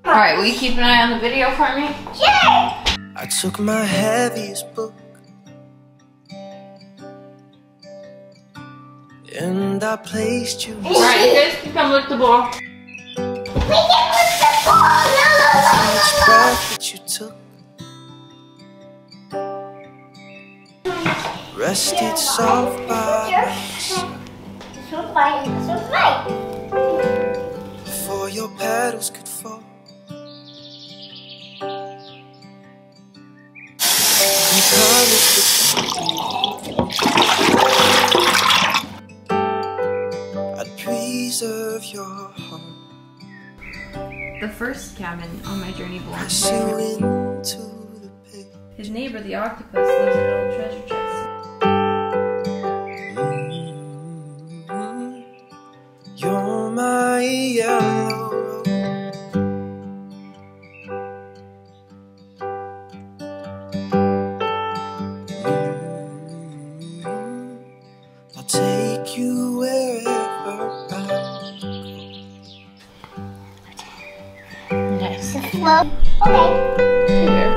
Alright, will you keep an eye on the video for me? Yeah! I took my heaviest book and I placed you. Alright, you guys can come lick the ball. We can lick the ball! Each breath that you took rested soft by my side. This one's right and this one's right. Before your petals could fall. I'd preserve your heart. The first cabin on my journey belongs Press you into the pit. his neighbor, the octopus, lives in an old treasure chest. You're my yellow rose. I'll take you wherever I go. Nice. Slow. Okay. Here.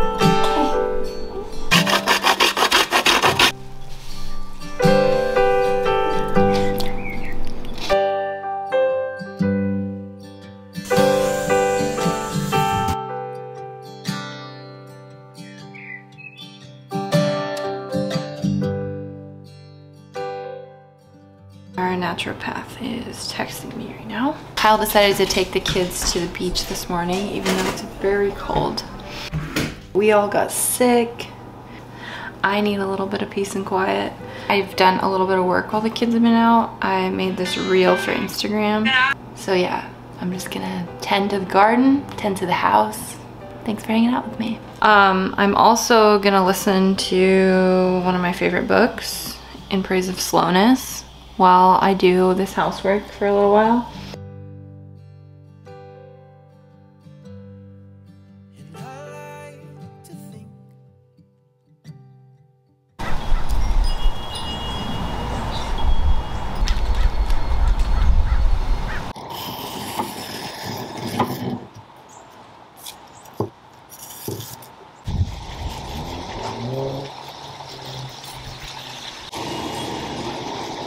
Our naturopath is texting me right now. Kyle decided to take the kids to the beach this morning, even though it's very cold. We all got sick. I need a little bit of peace and quiet. I've done a little bit of work while the kids have been out. I made this reel for Instagram. So yeah, I'm just gonna tend to the garden, tend to the house. Thanks for hanging out with me. I'm also gonna listen to one of my favorite books, In Praise of Slowness, while I do this housework for a little while.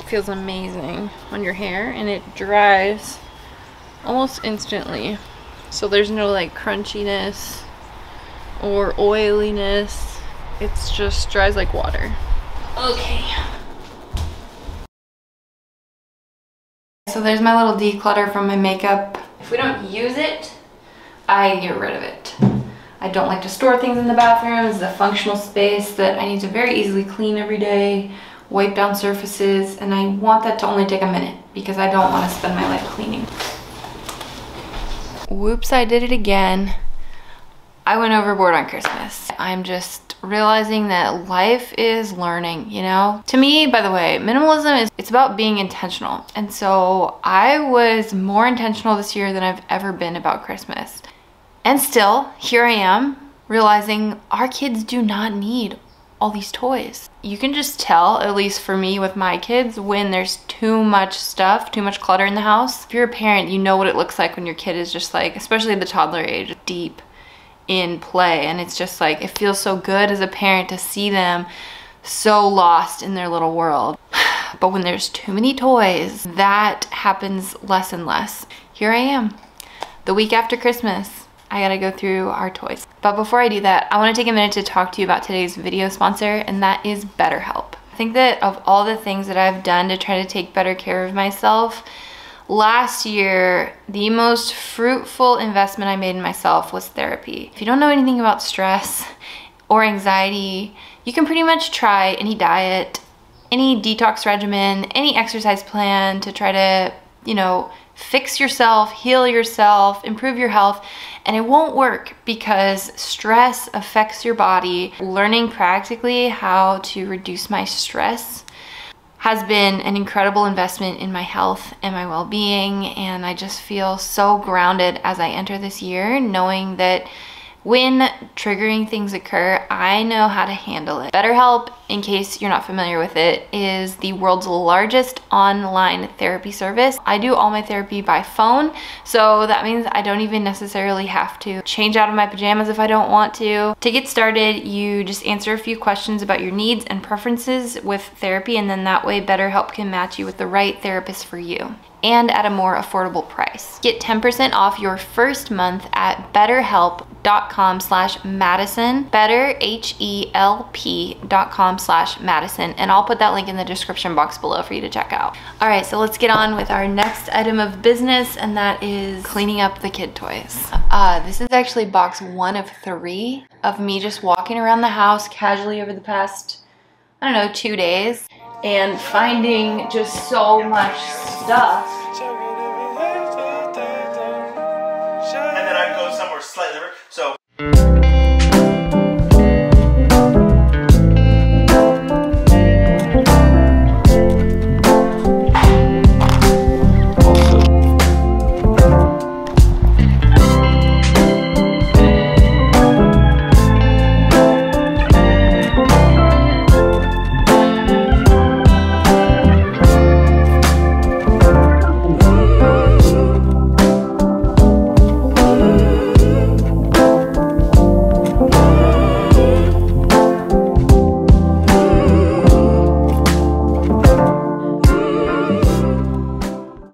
Feels amazing on your hair, and it dries almost instantly, so there's no like crunchiness or oiliness. It's just dries like water. Okay, so there's my little declutter from my makeup. If we don't use it, I get rid of it. I don't like to store things in the bathroom. It's a functional space that I need to very easily clean every day, wipe down surfaces, and I want that to only take a minute because I don't want to spend my life cleaning. Whoops, I did it again. I went overboard on Christmas. I'm just realizing that life is learning, you know? To me, by the way, minimalism it's about being intentional. And so I was more intentional this year than I've ever been about Christmas. And still, here I am, realizing our kids do not need all these toys. You can just tell, at least for me with my kids, when there's too much stuff, too much clutter in the house. If you're a parent, you know what it looks like when your kid is just like, especially the toddler age, deep in play. And it's just like, it feels so good as a parent to see them so lost in their little world. But when there's too many toys, that happens less and less. Here I am, the week after Christmas. I gotta go through our toys. But before I do that, I wanna take a minute to talk to you about today's video sponsor, and that is BetterHelp. I think that of all the things that I've done to try to take better care of myself, last year, the most fruitful investment I made in myself was therapy. If you don't know anything about stress or anxiety, you can pretty much try any diet, any detox regimen, any exercise plan to try to, you know, fix yourself, heal yourself, improve your health, and it won't work because stress affects your body. Learning practically how to reduce my stress has been an incredible investment in my health and my well-being, and I just feel so grounded as I enter this year, knowing that when triggering things occur, I know how to handle it. BetterHelp, in case you're not familiar with it, is the world's largest online therapy service. I do all my therapy by phone, so that means I don't even necessarily have to change out of my pajamas if I don't want to. To get started, you just answer a few questions about your needs and preferences with therapy, and then that way BetterHelp can match you with the right therapist for you, and at a more affordable price. Get 10% off your first month at betterhelp.com/Madisun, betterhelp.com/Madisun, and I'll put that link in the description box below for you to check out. All right, so let's get on with our next item of business, and that is cleaning up the kid toys. This is actually box 1 of 3 of me just walking around the house casually over the past, I don't know, 2 days, and finding just so much stuff. And then I'd go somewhere slightly different. So